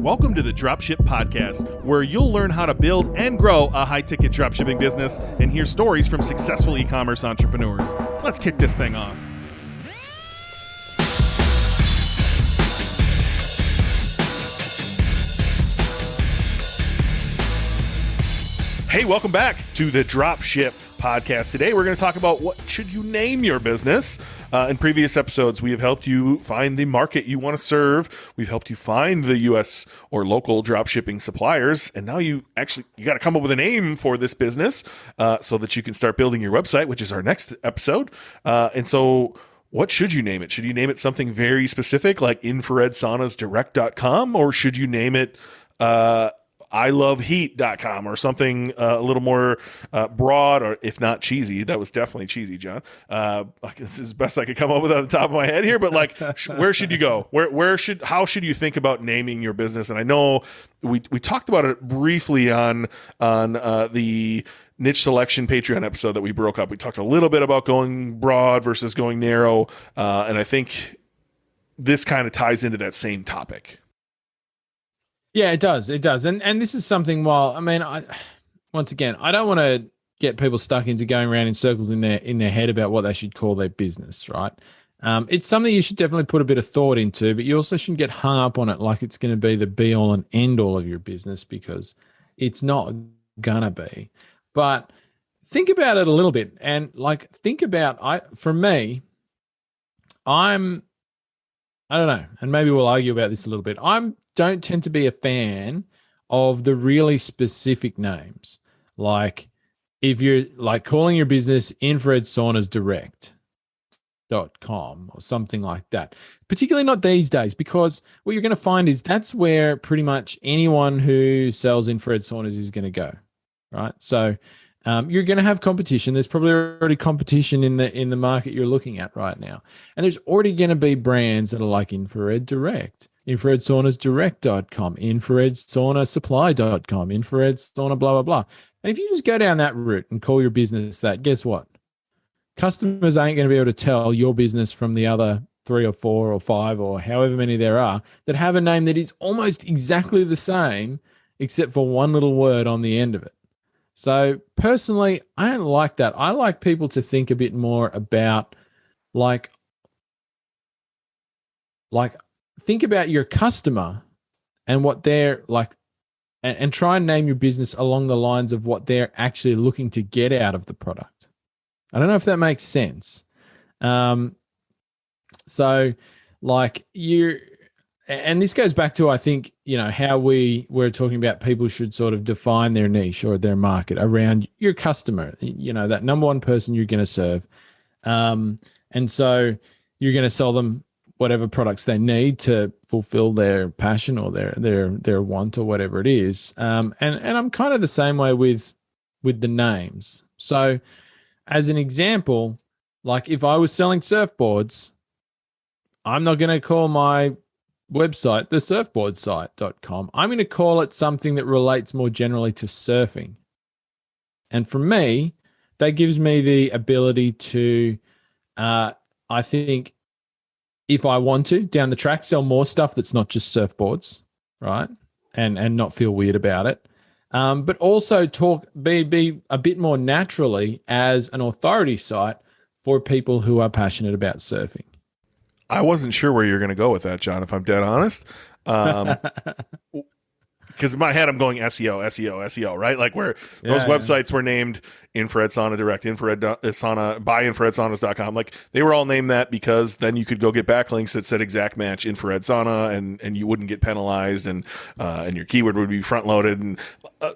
Welcome to the Dropship Podcast, where you'll learn how to build and grow a high-ticket dropshipping business and hear stories from successful e-commerce entrepreneurs. Let's kick this thing off. Hey, welcome back to the Dropship Podcast. Today, we're going to talk about what should you name your business. In previous episodes, we have helped you find the market you want to serve. We've helped you find the U.S. or local dropshipping suppliers. And now you got to come up with a name for this business so that you can start building your website, which is our next episode. And so what should you name it? Should you name it something very specific like infraredsaunasdirect.com, or should you name it iloveheat.com or something a little more broad, or if not cheesy? That was definitely cheesy, John. This is the best I could come up with on the top of my head here, but like, where should you go? How should you think about naming your business? And I know we talked about it briefly on the niche selection Patreon episode that we broke up. We talked a little bit about going broad versus going narrow. And I think this kind of ties into that same topic. Yeah, it does. It does. And this is something, once again, I don't want to get people stuck into going around in circles in their head about what they should call their business, right? It's something you should definitely put a bit of thought into, but you also shouldn't get hung up on it like it's going to be the be all and end all of your business, because it's not gonna be. But think about it a little bit, and think about, I don't know, and maybe we'll argue about this a little bit. Don't tend to be a fan of the really specific names. Like if you're like calling your business infraredsaunasdirect.com or something like that, particularly not these days, because what you're going to find is that's where pretty much anyone who sells infrared saunas is going to go, right? So you're going to have competition. There's probably already competition in the market you're looking at right now. And there's already going to be brands that are like Infrared Direct, infraredsaunasdirect.com, infraredsaunasupply.com, infrared sauna, blah, blah, blah. And if you just go down that route and call your business that, guess what? Customers ain't going to be able to tell your business from the other 3 or 4 or 5 or however many there are that have a name that is almost exactly the same, except for one little word on the end of it. So personally, I don't like that. I like people to think a bit more about think about your customer and what they're like, and try and name your business along the lines of what they're actually looking to get out of the product. I don't know if that makes sense. And this goes back to, I think, how we're talking about people should sort of define their niche or their market around your customer, that number one person you're going to serve. And so you're going to sell them whatever products they need to fulfill their passion or their want or whatever it is. And I'm kind of the same way with the names. So as an example, like if I was selling surfboards, I'm not going to call my website thesurfboardsite.com. I'm going to call it something that relates more generally to surfing. And for me, that gives me the ability to, I think, if I want to, down the track, sell more stuff that's not just surfboards, right? And not feel weird about it. But also be a bit more naturally as an authority site for people who are passionate about surfing. I wasn't sure where you're going to go with that, John, if I'm dead honest. Because in my head, I'm going SEO, right? Like where those websites were named Infrared Sauna Direct, Infrared Sauna, by infraredsaunas.com. Like they were all named that because then you could go get backlinks that said exact match Infrared Sauna, and you wouldn't get penalized, and your keyword would be front loaded, and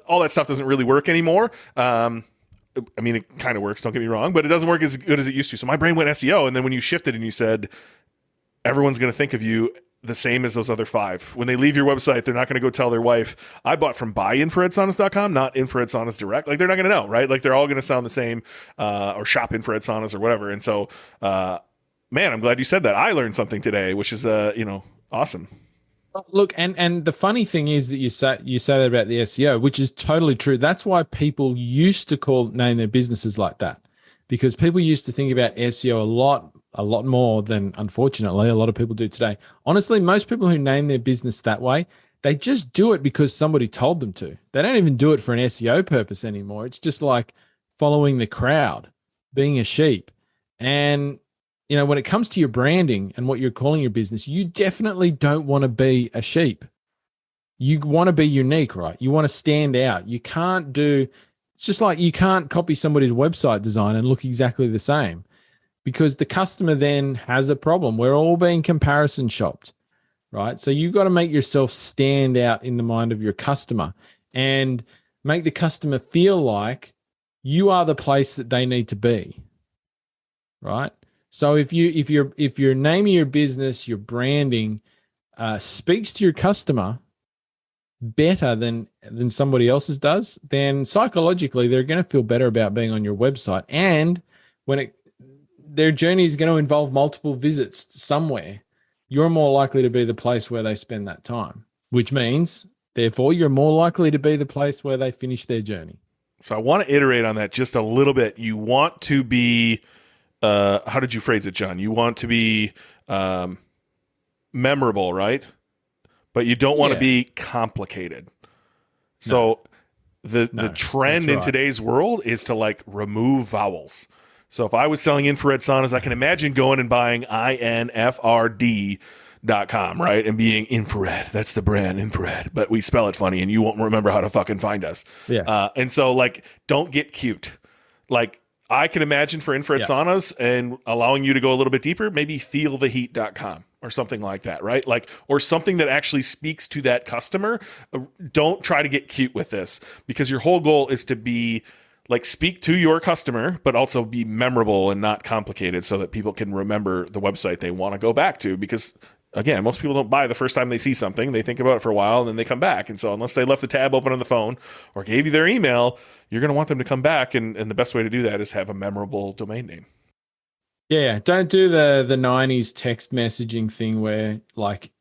all that stuff doesn't really work anymore. I mean, it kind of works, don't get me wrong, but it doesn't work as good as it used to. So my brain went SEO, and then when you shifted and you said, everyone's going to think of you the same as those other 5. When they leave your website, they're not going to go tell their wife, I bought from buyinfraredsaunas.com, not Infrared Saunas Direct. Like they're not going to know, right? Like they're all going to sound the same, or shop Infrared Saunas or whatever. And so, man, I'm glad you said that. I learned something today, which is, awesome. Look, and the funny thing is that you say that about the SEO, which is totally true. That's why people used to name their businesses like that, because people used to think about SEO a lot more than, unfortunately, a lot of people do today. Honestly, most people who name their business that way They just do it because somebody told them to. They don't even do it for an SEO purpose anymore. It's just like following the crowd, being a sheep. And, when it comes to your branding and what you're calling your business, you definitely don't want to be a sheep. You want to be unique, right? You want to stand out. You can't it's just like you can't copy somebody's website design and look exactly the same, because the customer then has a problem. We're all being comparison shopped, right? So you've got to make yourself stand out in the mind of your customer and make the customer feel like you are the place that they need to be, right? So if your name of your business, your branding speaks to your customer better than somebody else's does, then psychologically they're going to feel better about being on your website. And when their journey is going to involve multiple visits somewhere, you're more likely to be the place where they spend that time, which means, therefore, you're more likely to be the place where they finish their journey. So I want to iterate on that just a little bit. You want to be, how did you phrase it, John? You want to be memorable, right? But you don't want to be complicated. So the trend in today's world is to like remove vowels. So if I was selling infrared saunas, I can imagine going and buying infrd.com, right? And being infrared. That's the brand, infrared. But we spell it funny and you won't remember how to fucking find us. Yeah. And so like, don't get cute. Like, I can imagine for infrared saunas and allowing you to go a little bit deeper, maybe feeltheheat.com or something like that, right? Like, or something that actually speaks to that customer. Don't try to get cute with this, because your whole goal is to be like, speak to your customer, but also be memorable and not complicated so that people can remember the website they want to go back to. Because again, most people don't buy the first time they see something. They think about it for a while and then they come back. And so unless they left the tab open on the phone or gave you their email, you're going to want them to come back. And the best way to do that is have a memorable domain name. Yeah. Don't do the 90s text messaging thing where like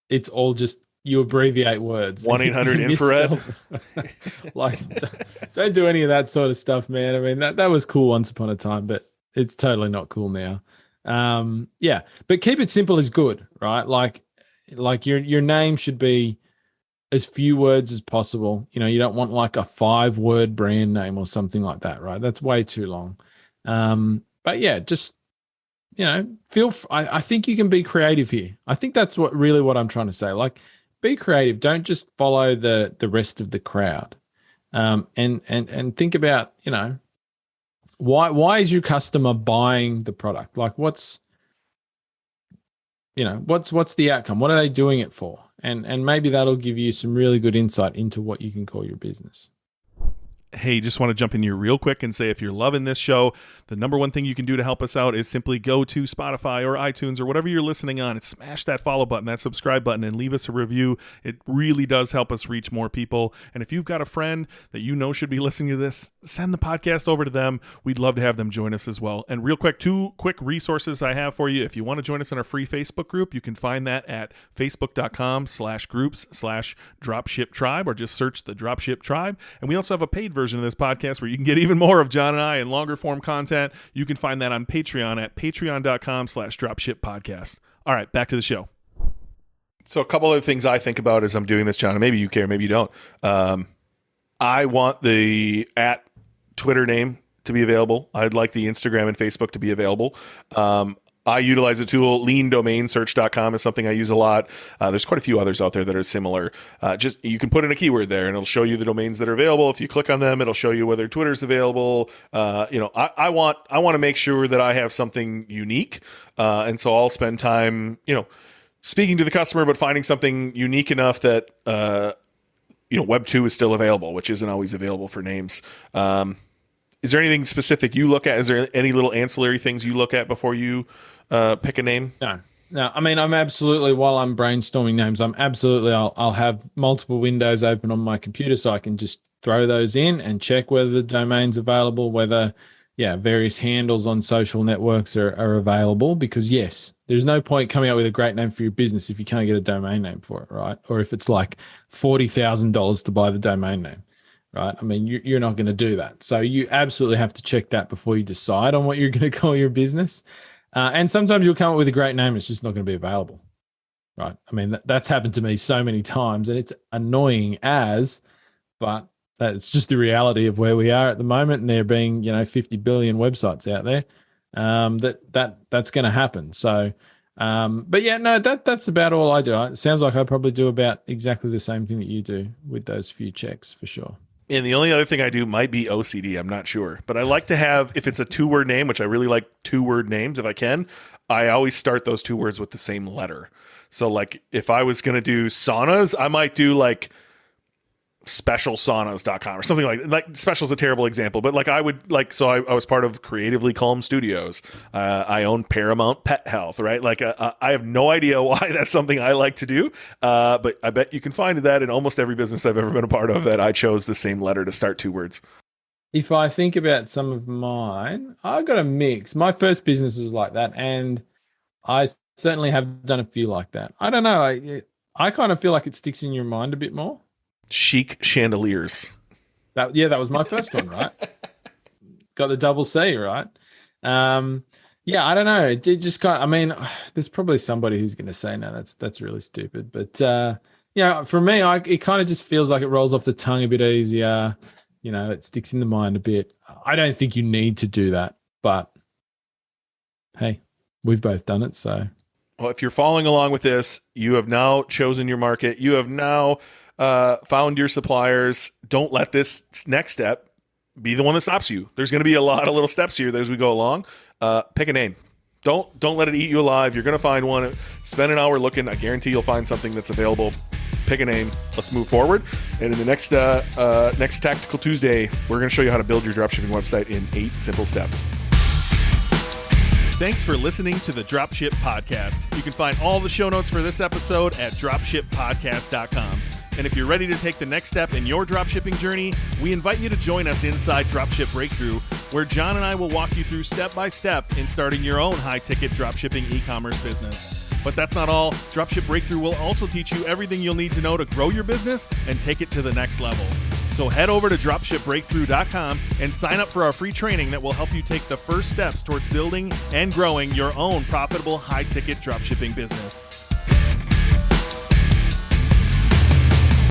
it's all just you abbreviate words. 1-800-infrared. Like, don't do any of that sort of stuff, man. I mean, that was cool once upon a time, but it's totally not cool now. Yeah, but keep it simple is good, right? Like your name should be as few words as possible. You don't want like a 5-word brand name or something like that, right? That's way too long. But yeah, just, I think you can be creative here. I think that's what I'm trying to say. Like, be creative. Don't just follow the rest of the crowd. And think about, why is your customer buying the product? Like, what's the outcome? What are they doing it for? And maybe that'll give you some really good insight into what you can call your business. Hey, just want to jump in here real quick and say, if you're loving this show, the number one thing you can do to help us out is simply go to Spotify or iTunes or whatever you're listening on and smash that follow button, that subscribe button, and leave us a review. It really does help us reach more people. And if you've got a friend that you know should be listening to this, send the podcast over to them. We'd love to have them join us as well. And real quick, 2 quick resources I have for you. If you want to join us in our free Facebook group, you can find that at facebook.com/groups/Dropship Tribe, or just search the Dropship Tribe. And we also have a paid version of this podcast where you can get even more of John and I and longer form content. You can find that on Patreon at patreon.com/Dropship Podcast. All right, back to the show. So a couple of things I think about as I'm doing this, John, and maybe you care, maybe you don't. I want the @Twitter name to be available. I'd like the Instagram and Facebook to be available. I utilize a tool, leandomainsearch.com is something I use a lot. There's quite a few others out there that are similar. Just you can put in a keyword there and it'll show you the domains that are available. If you click on them, it'll show you whether Twitter's available. I want to make sure that I have something unique. And so I'll spend time, speaking to the customer, but finding something unique enough that, Web 2 is still available, which isn't always available for names. Is there anything specific you look at? Is there any little ancillary things you look at before you pick a name? No. I mean, I'm absolutely, while I'm brainstorming names, I'll have multiple windows open on my computer so I can just throw those in and check whether the domain's available, whether, various handles on social networks are available. Because yes, there's no point coming up with a great name for your business if you can't get a domain name for it, right? Or if it's like $40,000 to buy the domain name. Right. I mean, you're not going to do that. So you absolutely have to check that before you decide on what you're going to call your business. And sometimes you'll come up with a great name. It's just not going to be available. right? I mean, that's happened to me so many times, and it's annoying but that's just the reality of where we are at the moment. And there being, 50 billion websites out there, that's going to happen. So, but yeah, no, that's about all I do. It sounds like I probably do about exactly the same thing that you do with those few checks for sure. And the only other thing I do might be OCD. I'm not sure. But I like to have, if it's a 2-word name, which I really like 2-word names if I can, I always start those 2 words with the same letter. So like if I was going to do saunas, I might do like specialsaunas.com or something like special is a terrible example, but like I would like, so I was part of Creatively Calm Studios. I own Paramount Pet Health, right? Like I have no idea why that's something I like to do. But I bet you can find that in almost every business I've ever been a part of that I chose the same letter to start 2 words. If I think about some of mine, I've got a mix. My first business was like that, and I certainly have done a few like that. I don't know. I kind of feel like it sticks in your mind a bit more. Chic chandeliers. That was my first one, right? Got the double C, right? Yeah, I don't know. It just kind of, I mean, there's probably somebody who's going to say, no, that's really stupid. But, for me, it kind of just feels like it rolls off the tongue a bit easier. It sticks in the mind a bit. I don't think you need to do that, but hey, we've both done it. So, well, if you're following along with this, you have now chosen your market. You have now found your suppliers. Don't let this next step be the one that stops you. There's going to be a lot of little steps here as we go along. Pick a name. Don't let it eat you alive. You're going to find one. Spend an hour looking. I guarantee you'll find something that's available. Pick a name. Let's move forward. And in the next Tactical Tuesday, we're going to show you how to build your dropshipping website in 8 simple steps. Thanks for listening to the Dropship Podcast. You can find all the show notes for this episode at dropshippodcast.com. And if you're ready to take the next step in your dropshipping journey, we invite you to join us inside Dropship Breakthrough, where Jon and I will walk you through step by step in starting your own high-ticket dropshipping e-commerce business. But that's not all. Dropship Breakthrough will also teach you everything you'll need to know to grow your business and take it to the next level. So head over to dropshipbreakthrough.com and sign up for our free training that will help you take the first steps towards building and growing your own profitable high-ticket dropshipping business.